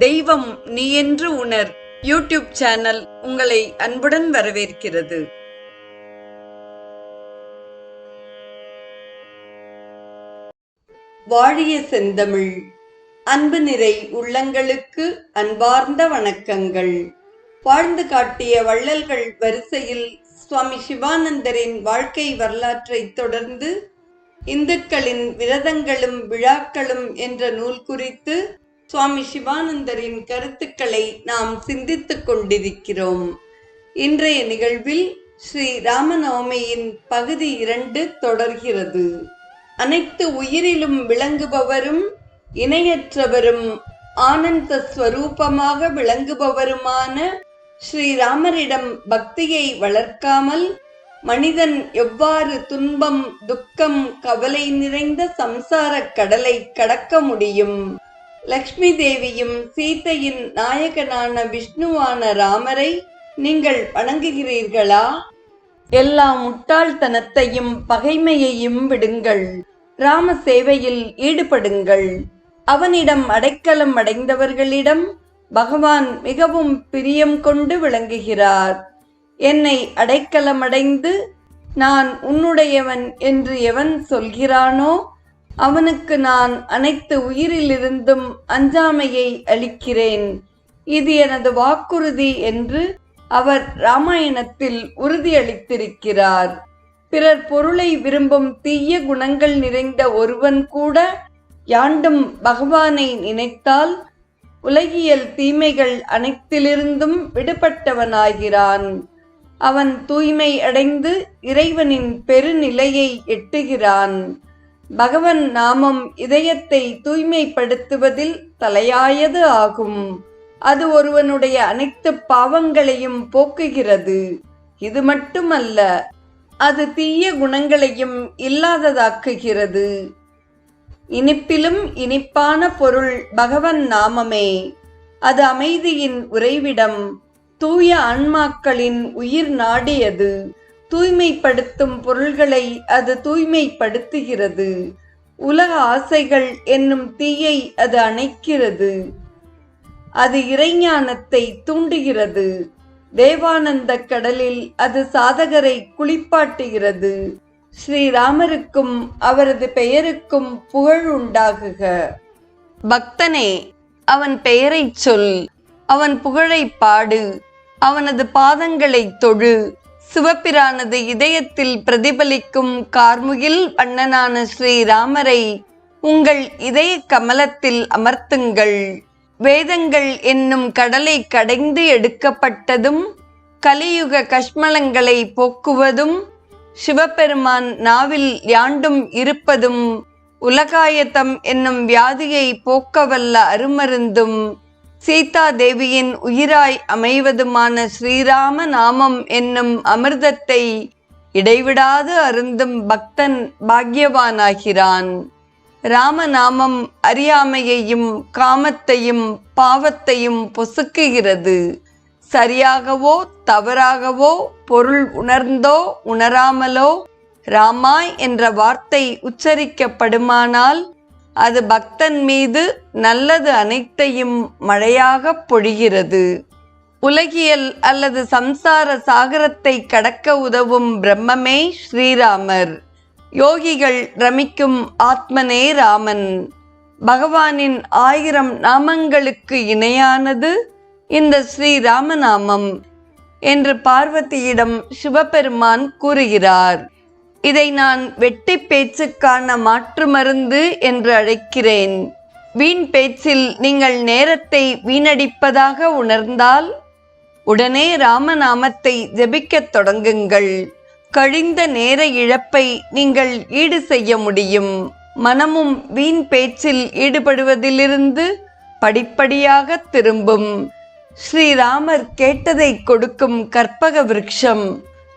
தெய்வம் நீ என்று உணர் யூடியூப் சேனல் உங்களை அன்புடன் வரவேற்கிறது. வாழிய செந்தமிழ். அன்பு நிறை உள்ளங்களுக்கு அன்பார்ந்த வணக்கங்கள். வாழ்ந்து காட்டிய வள்ளல்கள் வரிசையில் சுவாமி சிவானந்தரின் வாழ்க்கை வரலாற்றை தொடர்ந்து இந்துக்களின் விரதங்களும் விழாக்களும் என்ற நூல் குறித்து சுவாமி சிவானந்தரின் கருத்துக்களை நாம் சிந்தித்துக் கொண்டிருக்கிறோம். இன்றைய நிகழ்வில் ஸ்ரீ ராமநவமியின் பகுதி 2 தொடர்கிறது. அனைத்து உயிரிலும் விளங்குபவரும் இணையற்றவரும் ஆனந்த ஸ்வரூபமாக விளங்குபவருமான ஸ்ரீராமரிடம் பக்தியை வளர்க்காமல் மனிதன் எவ்வாறு துன்பம், துக்கம், கவலை நிறைந்த சம்சார கடலை கடக்க முடியும்? லக்ஷ்மி தேவியும் சீதையின் நாயகனான விஷ்ணுவான ராமரை நீங்கள் வணங்குகிறீர்களா? எல்லா முட்டாள்தனத்தையும் பகைமையையும் விடுங்கள். ராம சேவையில் ஈடுபடுங்கள். அவனிடம் அடைக்கலம் அடைந்தவர்களிடம் பகவான் மிகவும் பிரியம் கொண்டு விளங்குகிறார். என்னை அடைக்கலமடைந்து நான் உன்னுடையவன் என்று எவன் சொல்கிறானோ அவனுக்கு நான் அனைத்து உயிரிலிருந்தும் அஞ்சாமையை அளிக்கிறேன். இது எனது வாக்குறுதி என்று அவர் இராமாயணத்தில் உறுதியளித்திருக்கிறார். பிறர் பொருளை விரும்பும் தீய குணங்கள் நிறைந்த ஒருவன் கூட யாண்டும் பகவானை நினைத்தால் உலகியல் தீமைகள் அனைத்திலிருந்தும் விடுபட்டவனாகிறான். அவன் தூய்மை அடைந்து இறைவனின் பெருநிலையை எட்டுகிறான். பகவன் நாமம் இதயத்தை தூய்மைப்படுத்துவதில் தலையாயது ஆகும். அது ஒருவனுடைய அனைத்து பாவங்களையும் போக்குகிறது. இது மட்டுமல்ல, அது தீய குணங்களையும் இல்லாததாக்குகிறது. இனிப்பிலும் இனிப்பான பொருள் பகவன் நாமமே. அது அமைதியின் உறைவிடம், தூய ஆன்மாக்களின் உயிர் நாடியது. தூய்மைப்படுத்தும் பொருள்களை அது தூய்மைப்படுத்துகிறது. உலக ஆசைகள் என்னும் தீயை அது அணைக்கிறது. அது இறைஞானத்தை தூண்டுகிறது. தேவானந்த கடலில் அது சாதகரை குளிப்பாட்டுகிறது. ஸ்ரீராமருக்கும் அவரது பெயருக்கும் புகழ் உண்டாகுக. பக்தனே, அவன் பெயரைச் சொல், அவன் புகழை பாடு, அவனது பாதங்களை தொழு. சிவபிரானது இதயத்தில் பிரதிபலிக்கும் கார்முகில் வண்ணனான ஸ்ரீராமரை உங்கள் இதய கமலத்தில் அமர்த்துங்கள். வேதங்கள் என்னும் கடலை கடைந்து எடுக்கப்பட்டதும் கலியுக கஷ்மலங்களை போக்குவதும் சிவபெருமான் நாவில் யாண்டும் இருப்பதும் உலகாயத்தம் என்னும் வியாதியை போக்கவல்ல அருமருந்தும் சீதா தேவியின் உயிராய் அமைவதுமான ஸ்ரீராம நாமம் என்னும் அமிர்தத்தை இடைவிடாது அருந்தும் பக்தன் பாக்யவானாகிறான். ராமநாமம் அறியாமையையும் காமத்தையும் பாவத்தையும் பொசுக்குகிறது. சரியாகவோ தவறாகவோ பொருள் உணர்ந்தோ உணராமலோ ராமாய் என்ற வார்த்தை உச்சரிக்கப்படுமானால் அது பக்தன் மீது நல்லது அனைத்தையும் மழையாக பொழிகிறது. உலகியல் அல்லது சம்சார சாகரத்தை கடக்க உதவும் பிரம்மமே ஸ்ரீராமர். யோகிகள் ரமிக்கும் ஆத்மனே ராமன். பகவானின் 1000 நாமங்களுக்கு இணையானது இந்த ஸ்ரீராமநாமம் என்று பார்வதியிடம் சிவபெருமான் கூறுகிறார். இதை நான் வெட்டி பேச்சுக்கான மாற்று மருந்து என்று அழைக்கிறேன். வீண் பேச்சில் நீங்கள் நேரத்தை வீணடிப்பதாக உணர்ந்தால் உடனே ராமநாமத்தை ஜெபிக்கத் தொடங்குங்கள். கழிந்த நேர இழப்பை நீங்கள் ஈடு செய்ய முடியும். மனமும் வீண் பேச்சில் ஈடுபடுவதிலிருந்து படிப்படியாக திரும்பும். ஸ்ரீராமர் கேட்டதை கொடுக்கும் கற்பக விருட்சம்.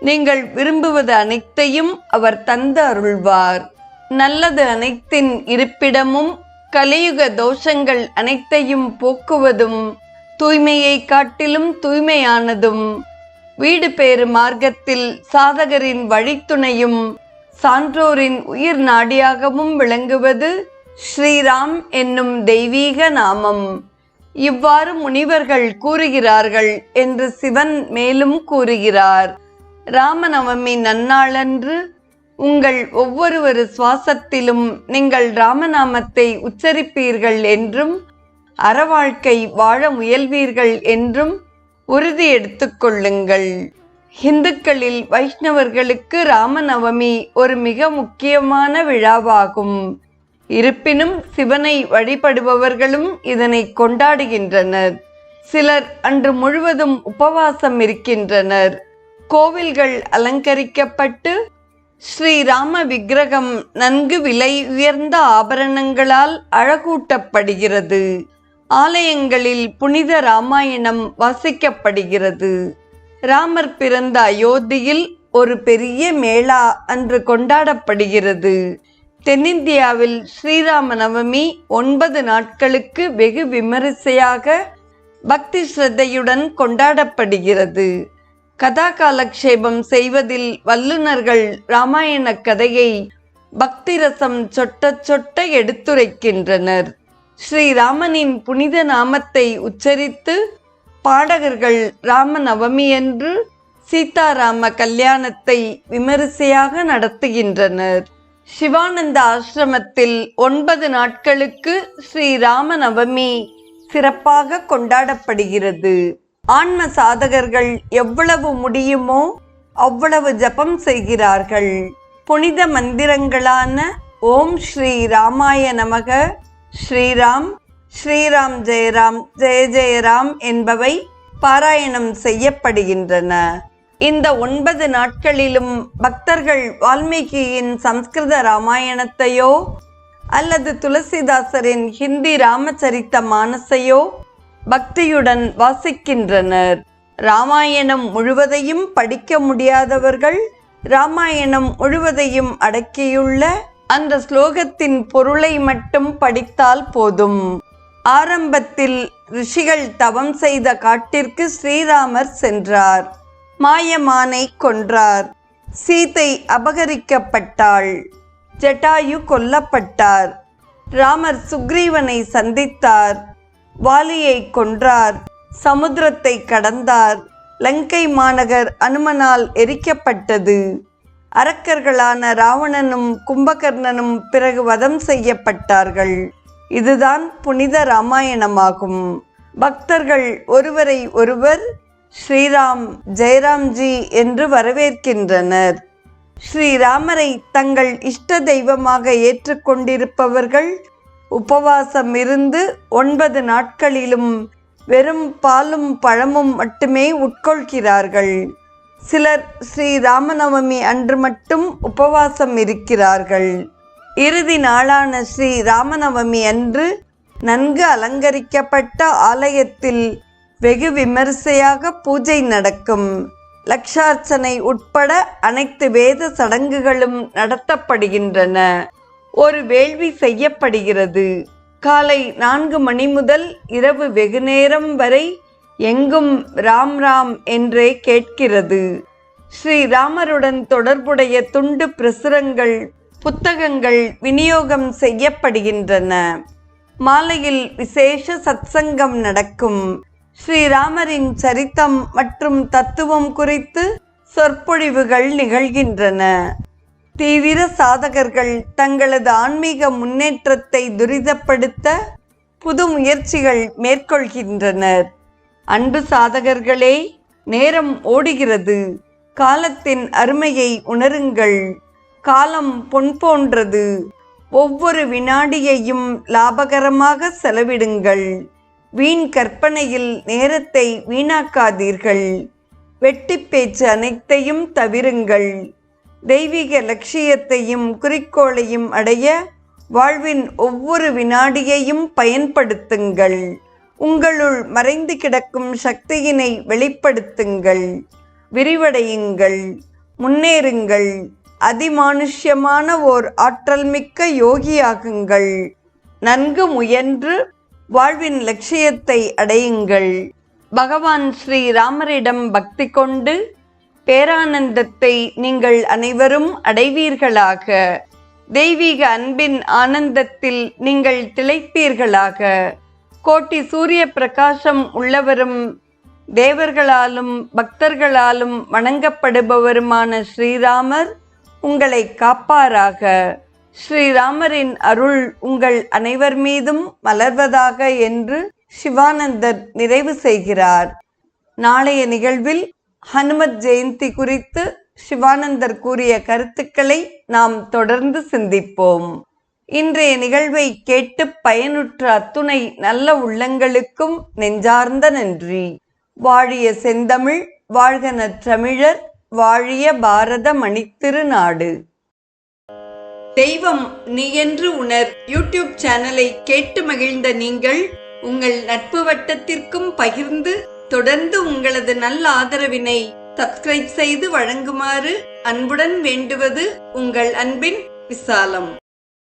நீங்கள் விரும்புவது அனைத்தையும் அவர் தந்து அருள்வார். நல்லது அனைத்தின் இருப்பிடமும் கலியுக தோஷங்கள் அனைத்தையும் போக்குவதும் தூய்மையை காட்டிலும் தூய்மையானதும் வீடு பேறு மார்க்கத்தில் சாதகரின் வழித்துணையும் சான்றோரின் உயிர் நாடியாகவும் விளங்குவது ஸ்ரீராம் என்னும் தெய்வீக நாமம். இவ்வாறு முனிவர்கள் கூறுகிறார்கள் என்று சிவன் மேலும் கூறுகிறார். ராமநவமி நன்னாளன்று உங்கள் ஒவ்வொரு சுவாசத்திலும் நீங்கள் ராமநாமத்தை உச்சரிப்பீர்கள் என்றும் அறவாழ்க்கை வாழ முயல்வீர்கள் என்றும் உறுதி எடுத்துக்கொள்ளுங்கள். இந்துக்களில் வைஷ்ணவர்களுக்கு ராமநவமி ஒரு மிக முக்கியமான விழாவாகும். இருப்பினும் சிவனை வழிபடுபவர்களும் இதனை கொண்டாடுகின்றனர். சிலர் அன்று முழுவதும் உபவாசம் இருக்கின்றனர். கோவில்கள் அலங்கரிக்கப்பட்டு ஸ்ரீராம விக்கிரகம் நன்கு விலை உயர்ந்த ஆபரணங்களால் அழகூட்டப்படுகிறது. ஆலயங்களில் புனித ராமாயணம் வாசிக்கப்படுகிறது. ராமர் பிறந்த அயோத்தியில் ஒரு பெரிய மேளா அன்று கொண்டாடப்படுகிறது. தென்னிந்தியாவில் ஸ்ரீராம நவமி 9 நாட்களுக்கு வெகு விமரிசையாக பக்தி ஸ்ரத்தையுடன் கொண்டாடப்படுகிறது. கதா காலக்ஷேபம் செய்வதில் வல்லுநர்கள் ராமாயண கதையை பக்தி ரசம் சொட்ட சொட்ட எடுத்துரைக்கின்றனர். ஸ்ரீராமனின் புனித நாமத்தை உச்சரித்து பாடகர்கள் ராமநவமியன்று சீதாராம கல்யாணத்தை விமரிசையாக நடத்துகின்றனர். சிவானந்த ஆசிரமத்தில் 9 நாட்களுக்கு ஸ்ரீராம நவமி சிறப்பாக கொண்டாடப்படுகிறது. ஆன்ம சாதகர்கள் எவ்வளவு முடியுமோ அவ்வளவு ஜபம் செய்கிறார்கள். புனித மந்திரங்களான ஓம் ஸ்ரீ ராமாய நமக, ஸ்ரீராம், ஸ்ரீராம் ஜெயராம், ஜெய ஜெயராம் என்பவை பாராயணம் செய்யப்படுகின்றன. இந்த 9 நாட்களிலும் பக்தர்கள் வால்மீகியின் சம்ஸ்கிருத ராமாயணத்தையோ அல்லது துளசிதாசரின் ஹிந்தி ராமச்சரித்த மானசையோ பக்தியுடன் வாசிக்கின்றனர். ராமாயணம் முழுவதையும் படிக்க முடியாதவர்கள் ராமாயணம் முழுவதையும் அடக்கியுள்ள அந்த ஸ்லோகத்தின் பொருளை மட்டும் படித்தால் போதும். ஆரம்பத்தில் ரிஷிகள் தவம் செய்த காட்டிற்கு ஸ்ரீராமர் சென்றார். மாயமானை கொன்றார். சீதை அபகரிக்கப்பட்டாள். ஜட்டாயு கொல்லப்பட்டார். ராமர் சுக்ரீவனை சந்தித்தார். வாலியை கொன்றார். சமுத்திரத்தை கடந்தார். லங்கை மாநகர் அனுமனால் எரிக்கப்பட்டது. அரக்கர்களான ராவணனும் கும்பகர்ணனும் பிறகு வதம் செய்யப்பட்டார்கள். இதுதான் புனித ராமாயணமாகும். பக்தர்கள் ஒருவரை ஒருவர் ஸ்ரீராம், ஜெயராம்ஜி என்று வரவேற்கின்றனர். ஸ்ரீராமரை தங்கள் இஷ்ட தெய்வமாக ஏற்றுக்கொண்டிருப்பவர்கள் உபவாசம் இருந்து 9 நாட்களிலும் வெறும் பாலும் பழமும் மட்டுமே உட்கொள்கிறார்கள். சிலர் ஸ்ரீ ராமநவமி அன்று மட்டும் உபவாசம் இருக்கிறார்கள். இறுதி நாளான ஸ்ரீ ராமநவமி அன்று நன்கு அலங்கரிக்கப்பட்ட ஆலயத்தில் வெகு விமரிசையாக பூஜை நடக்கும். லக்ஷார்ச்சனை உட்பட அனைத்து வேத சடங்குகளும் நடத்தப்படுகின்றன. ஒரு வேள்வி செய்யப்படுகிறது. காலை 4 மணி முதல் இரவு வெகுநேரம் வரை எங்கும் ராம் ராம் என்றே கேட்கிறது. ஸ்ரீராமருடன் தொடர்புடைய துண்டு பிரசுரங்கள், புத்தகங்கள் விநியோகம் செய்யப்படுகின்றன. மாலையில் விசேஷ சத்சங்கம் நடக்கும். ஸ்ரீராமரின் சரித்தம் மற்றும் தத்துவம் குறித்து சொற்பொழிவுகள் நிகழ்கின்றன. தீவிர சாதகர்கள் தங்களது ஆன்மீக முன்னேற்றத்தை துரிதப்படுத்த புது முயற்சிகள் மேற்கொள்கின்றனர். அன்பு சாதகர்களே, நேரம் ஓடுகிறது. காலத்தின் அருமையை உணருங்கள். காலம் பொன் போன்றது. ஒவ்வொரு வினாடியையும் லாபகரமாக செலவிடுங்கள். வீண் கற்பனையில் நேரத்தை வீணாக்காதீர்கள். வெட்டி பேச்சு அனைத்தையும் தவிருங்கள். தெய்வீக லட்சியத்தையும் குறிக்கோளையும் அடைய வாழ்வின் ஒவ்வொரு வினாடியையும் பயன்படுத்துங்கள். உங்களுள் மறைந்து கிடக்கும் சக்தியினை வெளிப்படுத்துங்கள். விரிவடையுங்கள். முன்னேறுங்கள். அதிமானுஷ்யமான ஓர் ஆற்றல் மிக்க யோகியாகுங்கள். நன்கு முயன்று வாழ்வின் லட்சியத்தை அடையுங்கள். பகவான் ஸ்ரீராமரிடம் பக்தி கொண்டு பேரானந்தத்தை நீங்கள் அனைவரும் அடைவீர்களாக. தெய்வீக அன்பின் ஆனந்தத்தில் நீங்கள் திளைப்பீர்களாக. கோட்டி சூரிய பிரகாசம் உள்ளவரும் தேவர்களாலும் பக்தர்களாலும் வணங்கப்படுபவருமான ஸ்ரீராமர் உங்களை காப்பாராக. ஸ்ரீராமரின் அருள் உங்கள் அனைவர் மீதும் மலர்வதாக என்று சிவானந்தர் நிறைவு செய்கிறார். நாளைய நிகழ்வில் ஹனுமத் ஜெயந்தி குறித்து சிவானந்தர் கூறிய கருத்துக்களை நாம் தொடர்ந்து சிந்திப்போம். இன்றைய நிகழ்வை கேட்டு பயனுற்ற அத்துணை நல்ல உள்ளங்களுக்கும் நெஞ்சார்ந்த நன்றி. வாழிய செந்தமிழ், வாழ்க நற்றமிழர், வாழிய பாரத மணித்திருநாடு. தெய்வம் நீ என்று உணர் யூடியூப் சேனலை கேட்டு மகிழ்ந்த நீங்கள் உங்கள் நட்பு வட்டத்திற்கும் பகிர்ந்து தொடர்ந்து உங்களது நல்ல ஆதரவினை சப்ஸ்கிரைப் செய்து வழங்குமாறு அன்புடன் வேண்டுவது உங்கள் அன்பின் விசாலம்.